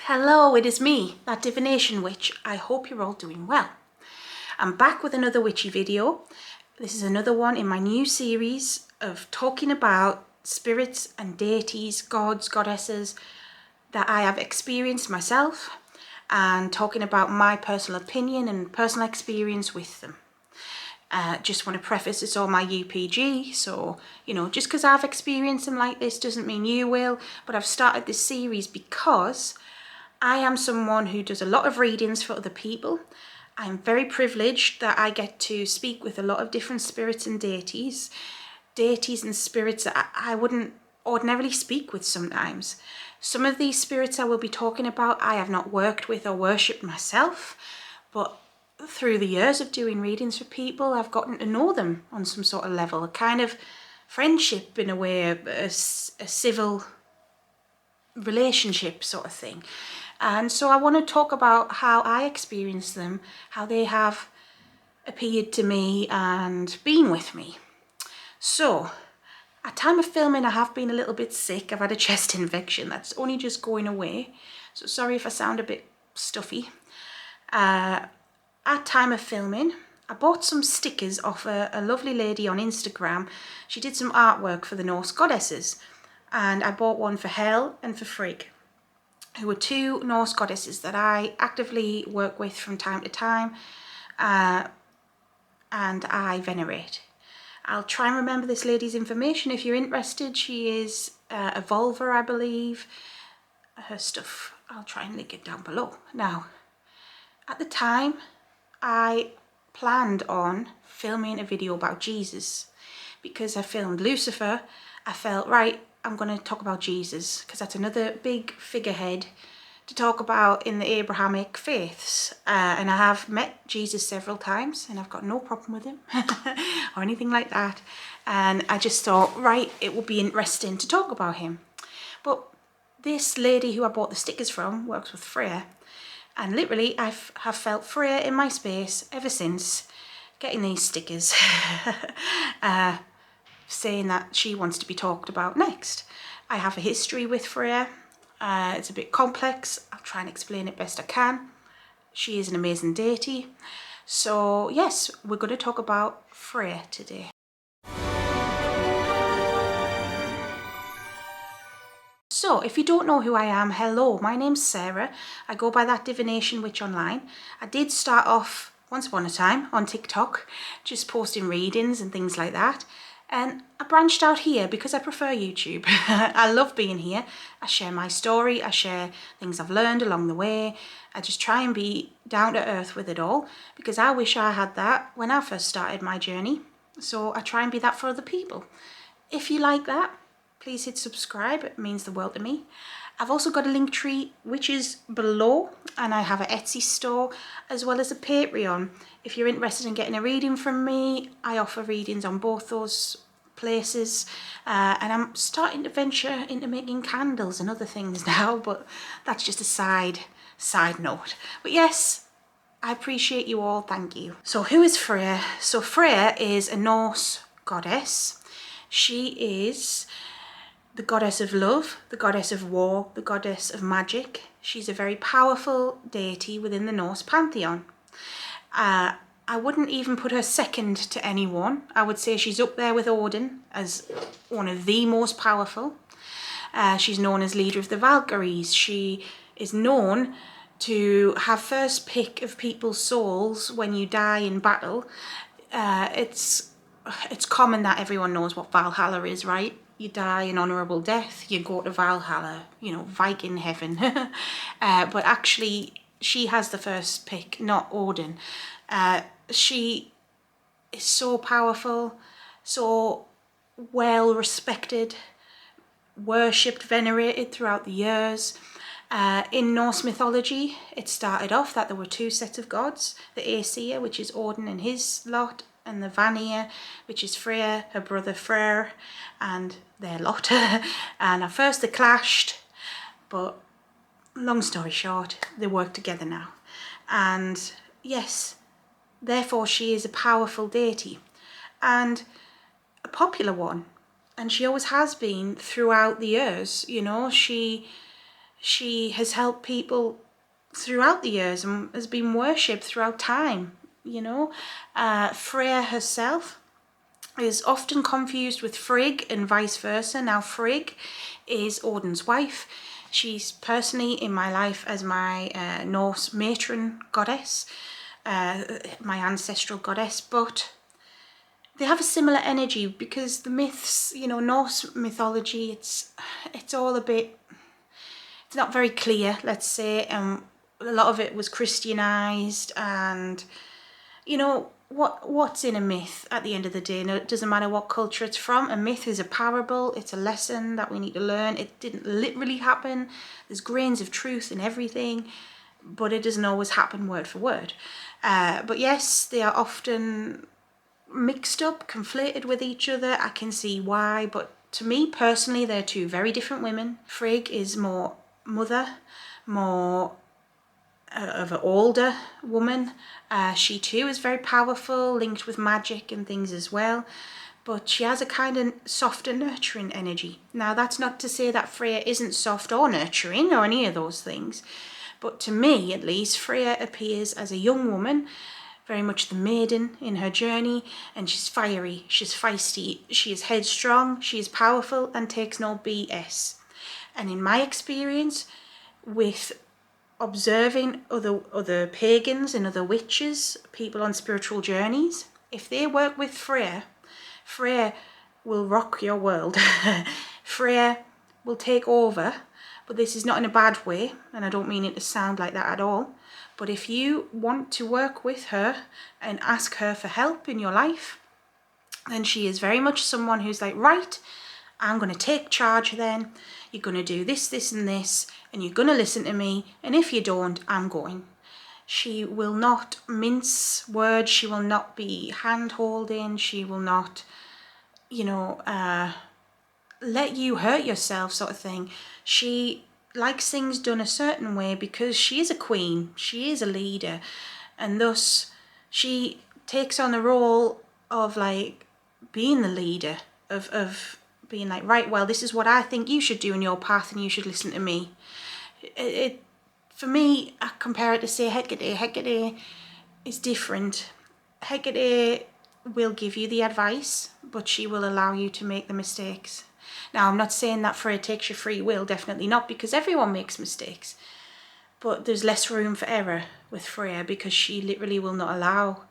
Hello, it is me, that divination witch. I hope you're all doing well. I'm back with another witchy video. This is another one in my new series of talking about spirits and deities, gods, goddesses that I have experienced myself and talking about my personal opinion and personal experience with them. Just want to preface it's all my UPG, so just because I've experienced them like this doesn't mean you will, but I've started this series because I am someone who does a lot of readings for other people. I'm very privileged that I get to speak with a lot of different spirits and deities and spirits that I wouldn't ordinarily speak with sometimes. Some of these spirits I will be talking about I have not worked with or worshipped myself, but through the years of doing readings for people, I've gotten to know them on some sort of level, a kind of friendship in a way, a civil relationship sort of thing. And so I want to talk about how I experience them, how they have appeared to me and been with me. So, at time of filming I have been a little bit sick. I've had a chest infection that's only just going away. So sorry if I sound a bit stuffy. At time of filming, I bought some stickers off a lovely lady on Instagram. She did some artwork for the Norse goddesses. And I bought one for Hel and for Frigg, who are two Norse goddesses that I actively work with from time to time and I venerate. I'll try and remember this lady's information if you're interested. She is a Volver, I believe. Her stuff, I'll try and link it down below. Now, at the time, I planned on filming a video about Jesus. Because I filmed Lucifer, I felt, right, I'm going to talk about Jesus because that's another big figurehead to talk about in the Abrahamic faiths. And I have met Jesus several times and I've got no problem with him or anything like that. And I just thought, right, it would be interesting to talk about him. But this lady who I bought the stickers from works with Freya. And literally, I have felt Freya in my space ever since getting these stickers. Saying that she wants to be talked about next. I have a history with Freya. It's a bit complex. I'll try and explain it best I can. She is an amazing deity. So yes, we're going to talk about Freya today. So if you don't know who I am, hello, my name's Sarah. I go by that divination witch online. I did start off once upon a time on TikTok, just posting readings and things like that. And I branched out here because I prefer YouTube. I love being here. I share my story. I share things I've learned along the way. I just try and be down to earth with it all because I wish I had that when I first started my journey. So I try and be that for other people. If you like that, please hit subscribe. It means the world to me. I've also got a link tree which is below, and I have an Etsy store as well as a Patreon. If you're interested in getting a reading from me, I offer readings on both those places. And I'm starting to venture into making candles and other things now, but that's just a side note. But yes, I appreciate you all, thank you. So who is Freya? So Freya is a Norse goddess. She is the goddess of love, the goddess of war, the goddess of magic. She's a very powerful deity within the Norse pantheon. I wouldn't even put her second to anyone. I would say she's up there with Odin as one of the most powerful. She's known as leader of the Valkyries. She is known to have first pick of people's souls when you die in battle. It's common that everyone knows what Valhalla is, right? You die an honourable death, you go to Valhalla, Viking heaven. But actually, she has the first pick, not Odin. She is so powerful, so well respected, worshipped, venerated throughout the years. In Norse mythology, it started off that there were two sets of gods, the Aesir, which is Odin and his lot, and the Vanir, which is Freya, her brother Freyr, and their lot. And at first they clashed, but long story short, they work together now. And yes, therefore she is a powerful deity and a popular one. And she always has been throughout the years. She She has helped people throughout the years and has been worshipped throughout time, you know. Freya herself is often confused with Frigg and vice versa. Now Frigg is Odin's wife. She's personally in my life as my Norse matron goddess, my ancestral goddess, but they have a similar energy because the myths, you know, Norse mythology, it's all a bit, it's not very clear, let's say. A lot of it was Christianized, and you know, what's in a myth at the end of the day? No, it doesn't matter what culture it's from. A myth is a parable. It's a lesson that we need to learn. It didn't literally happen. There's grains of truth in everything, but it doesn't always happen word for word. But yes, they are often mixed up, conflated with each other. I can see why, but to me personally, they're two very different women. Frigg is more mother, more of an older woman. She too is very powerful, linked with magic and things as well, but she has a kind of softer, nurturing energy. Now that's not to say that Freya isn't soft or nurturing or any of those things, but to me at least, Freya appears as a young woman, very much the maiden in her journey, and she's fiery, she's feisty, she is headstrong, she is powerful and takes no BS. And in my experience with observing other pagans and other witches, people on spiritual journeys, if they work with Freya, Freya will rock your world. Freya will take over, but this is not in a bad way, and I don't mean it to sound like that at all. But if you want to work with her and ask her for help in your life, then she is very much someone who's like, right, I'm going to take charge then. You're going to do this, this and this, and you're going to listen to me. And if you don't, I'm going. She will not mince words. She will not be hand-holding. She will not, you know, let you hurt yourself sort of thing. She likes things done a certain way because she is a queen. She is a leader. And thus she takes on the role of like being the leader, of being like, right, well, this is what I think you should do in your path and you should listen to me. For me, I compare it to, say, Hecate. Hecate is different. Hecate will give you the advice, but she will allow you to make the mistakes. Now, I'm not saying that Freya takes your free will, definitely not, because everyone makes mistakes. But there's less room for error with Freya because she literally will not allow.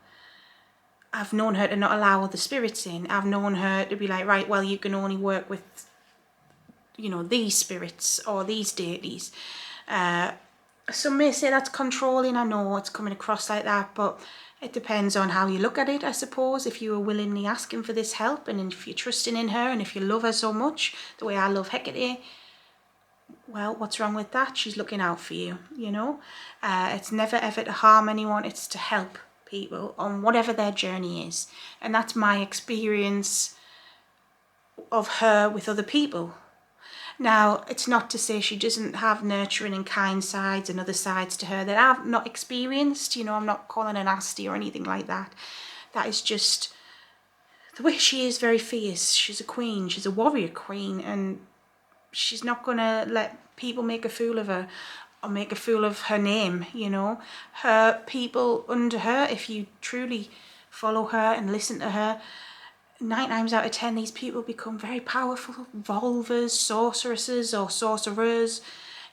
I've known her to not allow other spirits in. I've known her to be like, right, well, you can only work with, you know, these spirits or these deities. Some may say that's controlling. I know it's coming across like that, but it depends on how you look at it, I suppose. If you are willingly asking for this help, and if you're trusting in her, and if you love her so much, the way I love Hecate, well, what's wrong with that? She's looking out for you, you know. It's never ever to harm anyone. It's to help people on whatever their journey is. And that's my experience of her with other people. Now, it's not to say she doesn't have nurturing and kind sides and other sides to her that I've not experienced. You know, I'm not calling her nasty or anything like that. That is just the way she is, very fierce. She's a queen. She's a warrior queen, and she's not going to let people make a fool of her or make a fool of her name, you know. Her people under her, if you truly follow her and listen to her, 9 times out of 10, these people become very powerful volvers, sorceresses or sorcerers,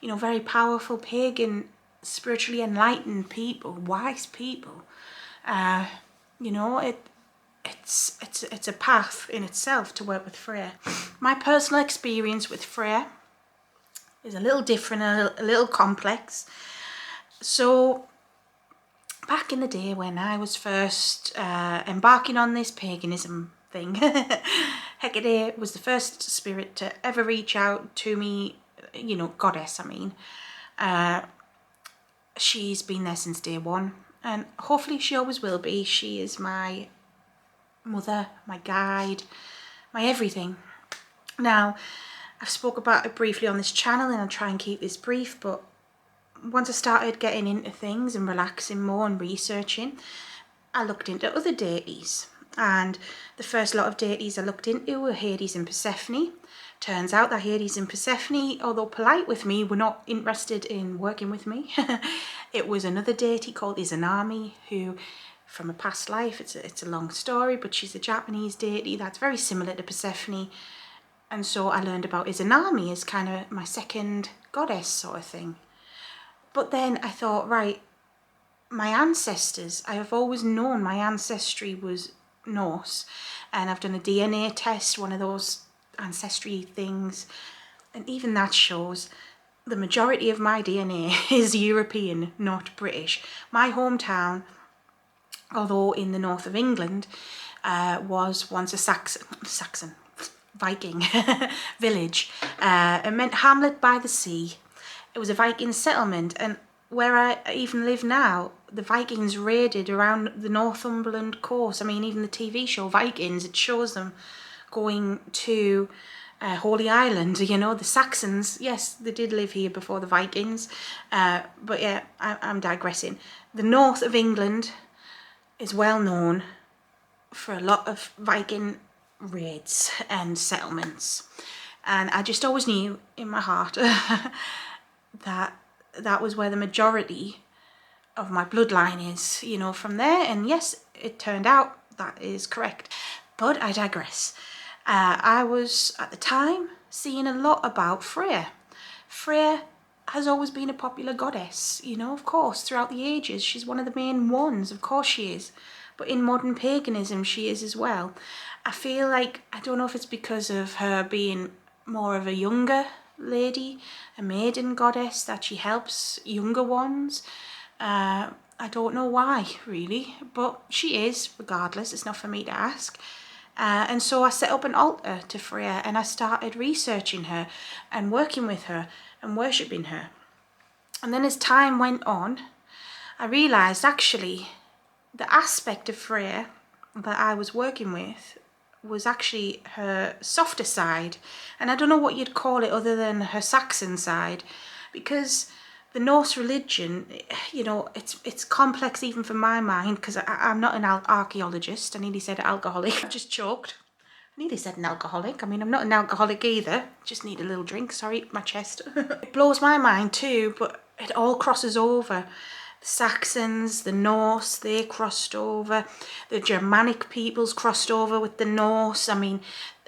you know, very powerful, pagan, spiritually enlightened people, wise people. You know, it's a path in itself to work with Freya. My personal experience with Freya is a little different, a little complex. So back in the day when I was first embarking on this paganism thing, Hecate was the first spirit to ever reach out to me, you know, goddess, I mean. She's been there since day one, and hopefully she always will be. She is my mother, my guide, my everything. Now, I've spoke about it briefly on this channel, and I'll try and keep this brief, but once I started getting into things and relaxing more and researching, I looked into other deities. And the first lot of deities I looked into were Hades and Persephone. Turns out that Hades and Persephone, although polite with me, were not interested in working with me. It was another deity called Izanami, who from a past life, it's a long story, but she's a Japanese deity that's very similar to Persephone. And so I learned about Izanami as kind of my second goddess sort of thing. But then I thought, right, my ancestors, I have always known my ancestry was Norse, and I've done a DNA test, one of those ancestry things, and even that shows the majority of my DNA is European, not British. My hometown, although in the north of England, was once a Saxon Viking village. It meant hamlet by the sea. It was a Viking settlement, and where I even live now, the Vikings raided around the Northumberland coast. I mean, even the TV show Vikings, it shows them going to Holy Island. You know, the Saxons, yes, they did live here before the Vikings. But yeah, I'm digressing. The north of England is well known for a lot of Viking raids and settlements. And I just always knew in my heart that was where the majority of my bloodline is, you know, from there. And yes, it turned out that is correct. But I digress. I was, at the time, seeing a lot about Freya. Freya has always been a popular goddess, you know, of course, throughout the ages. She's one of the main ones, of course she is. But in modern paganism, she is as well. I feel like, I don't know if it's because of her being more of a younger lady, a maiden goddess, that she helps younger ones. I don't know why, really, but she is, regardless. It's not for me to ask. And so I set up an altar to Freya, and I started researching her and working with her and worshipping her. And then as time went on, I realised actually the aspect of Freya that I was working with was actually her softer side. And I don't know what you'd call it other than her Saxon side, because the Norse religion, you know, it's complex even for my mind, because I'm not an archaeologist. I nearly said alcoholic. I just choked. I nearly said an alcoholic. I mean, I'm not an alcoholic either. Just need a little drink. Sorry, my chest. It blows my mind too, but it all crosses over. The Saxons, the Norse, they crossed over. The Germanic peoples crossed over with the Norse. I mean,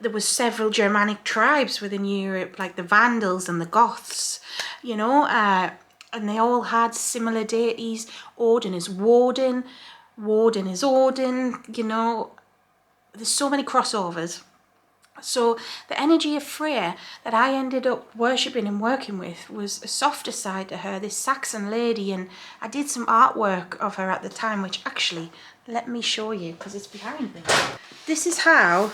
there was several Germanic tribes within Europe, like the Vandals and the Goths, you know, and they all had similar deities. Odin is Woden, Woden is Odin, you know. There's so many crossovers. So the energy of Freya that I ended up worshipping and working with was a softer side to her, this Saxon lady, and I did some artwork of her at the time, which actually, let me show you, because it's behind me. This is how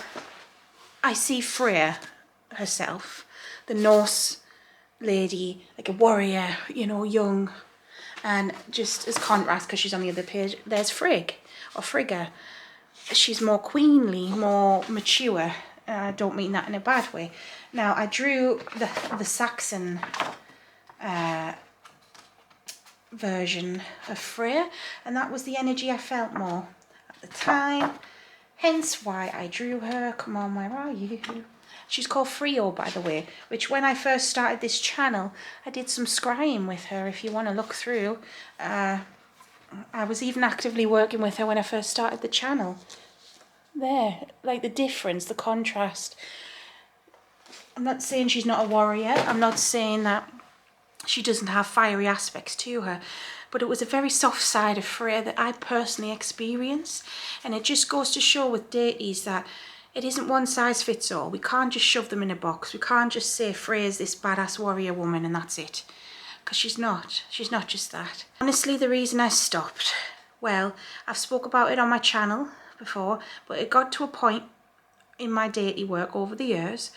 I see Freya herself, the Norse lady, like a warrior, you know, young, and just as contrast, because she's on the other page, there's Frigg, or Frigga. She's more queenly, more mature. I don't mean that in a bad way. Now, I drew the Saxon version of Freya, and that was the energy I felt more at the time. Hence why I drew her. Come on, where are you? She's called Freya, by the way, which when I first started this channel, I did some scrying with her, if you want to look through. I was even actively working with her when I first started the channel. There, like the difference, the contrast. I'm not saying she's not a warrior. I'm not saying that she doesn't have fiery aspects to her. But it was a very soft side of Freya that I personally experienced. And it just goes to show with deities that it isn't one size fits all. We can't just shove them in a box. We can't just say Freya's this badass warrior woman and that's it. Because she's not. She's not just that. Honestly, the reason I stopped, well, I've spoke about it on my channel before, but it got to a point in my deity work over the years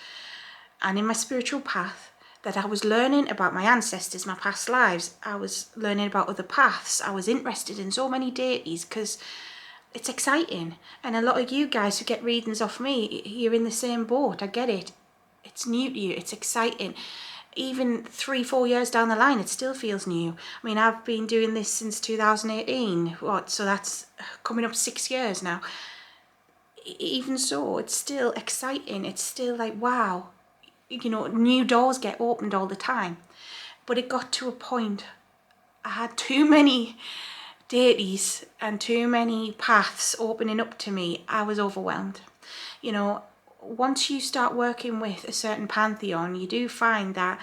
and in my spiritual path that I was learning about my ancestors, my past lives. I was learning about other paths. I was interested in so many deities because it's exciting. And a lot of you guys who get readings off me, you're in the same boat. I get it. It's new to you. It's exciting. Even 3-4 years down the line, it still feels new. I mean, I've been doing this since 2018. So that's coming up 6 years now. Even so, it's still exciting. It's still like, wow, you know, new doors get opened all the time. But it got to a point, I had too many deities and too many paths opening up to me. I was overwhelmed. You know, once you start working with a certain pantheon, you do find that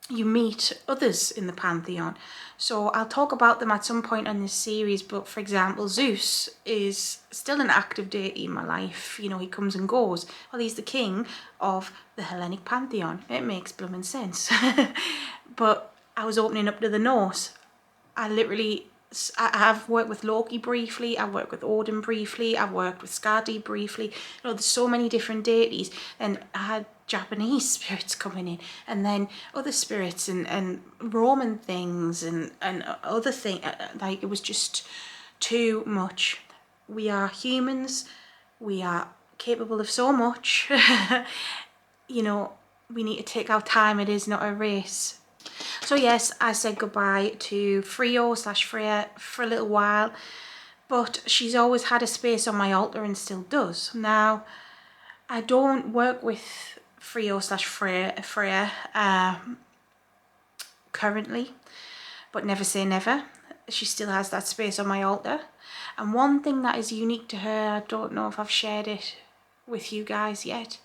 you meet others in the pantheon. So I'll talk about them at some point in this series, but for example, Zeus is still an active deity in my life. You know, he comes and goes. Well, he's the king of the Hellenic pantheon. It makes blooming sense. But I was opening up to the Norse. I've worked with Loki briefly, I've worked with Odin briefly, I've worked with Skadi briefly. You know, there's so many different deities, and I had Japanese spirits coming in, and then other spirits and Roman things and other things. Like, it was just too much. We are humans, we are capable of so much. You know, we need to take our time. It is not a race. So yes, I said goodbye to Freya for a little while, but she's always had a space on my altar and still does. Now, I don't work with Freya currently, but never say never. She still has that space on my altar. And one thing that is unique to her, I don't know if I've shared it with you guys yet,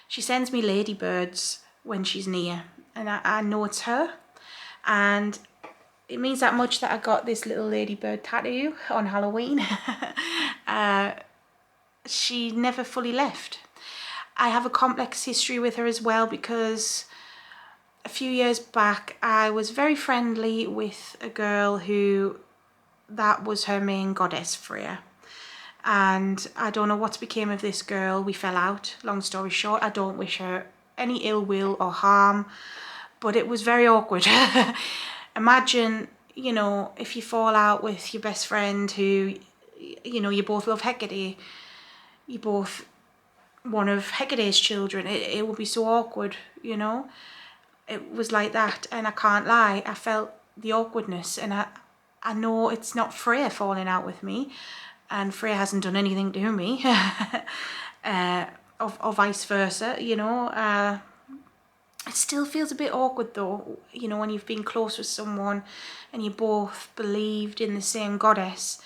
she sends me ladybirds when she's near, and I know it's her. And it means that much that I got this little ladybird tattoo on Halloween. She never fully left. I have a complex history with her as well, because a few years back I was very friendly with a girl who, that was her main goddess, Freya. And I don't know what became of this girl. We fell out, long story short. I don't wish her any ill will or harm, but it was very awkward. Imagine, you know, if you fall out with your best friend who, you know, you both love Hecate, you both one of Hecate's children. It would be so awkward, you know. It was like that, and I can't lie, I felt the awkwardness, and I know it's not Freya falling out with me, and Freya hasn't done anything to me, or vice versa, you know. It still feels a bit awkward though, you know, when you've been close with someone and you both believed in the same goddess.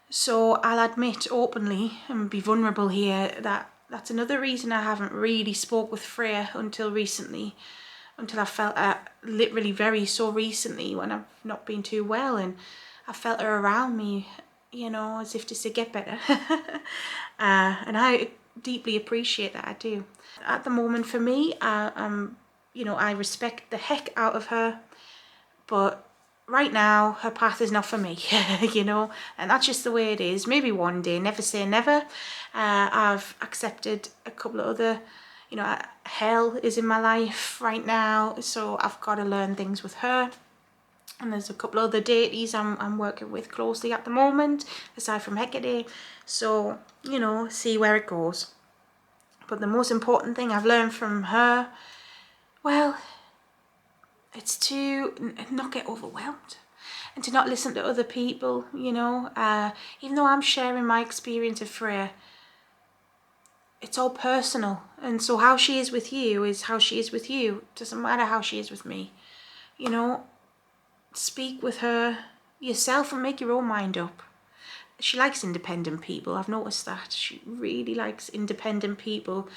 So I'll admit openly and be vulnerable here that that's another reason I haven't really spoke with Freya until recently, until I felt literally so recently, when I've not been too well, and I felt her around me, you know, as if to say, get better. And I deeply appreciate that, I do. At the moment for me, you know, I respect the heck out of her, but right now her path is not for me. You know, and that's just the way it is. Maybe one day, never say never. I've accepted a couple of other, you know, Hell is in my life right now, so I've got to learn things with her. And there's a couple of other deities I'm working with closely at the moment, aside from Hecate. So, you know, see where it goes. But the most important thing I've learned from her, well, it's to not get overwhelmed and to not listen to other people, you know. Even though I'm sharing my experience of Freya, it's all personal. And so how she is with you is how she is with you. It doesn't matter how she is with me. You know, speak with her yourself and make your own mind up. She likes independent people. I've noticed that. She really likes independent people.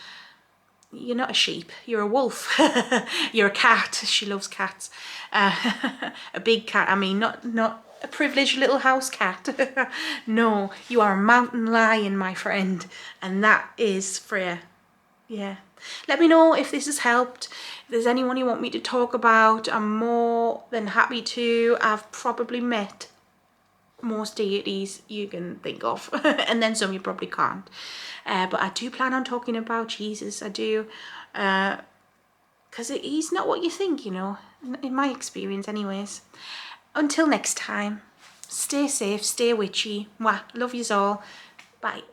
You're not a sheep, you're a wolf. You're a cat. She loves cats. A big cat, I mean, not a privileged little house cat. No, you are a mountain lion, my friend. And that is Freya. Yeah. Let me know if this has helped. If there's anyone you want me to talk about, I'm more than happy to. I've probably met most deities you can think of, and then some you probably can't, but I do plan on talking about Jesus. I do, because he's not what you think, you know, in my experience anyways. Until next time, stay safe, stay witchy. Mwah. Love yous all. Bye.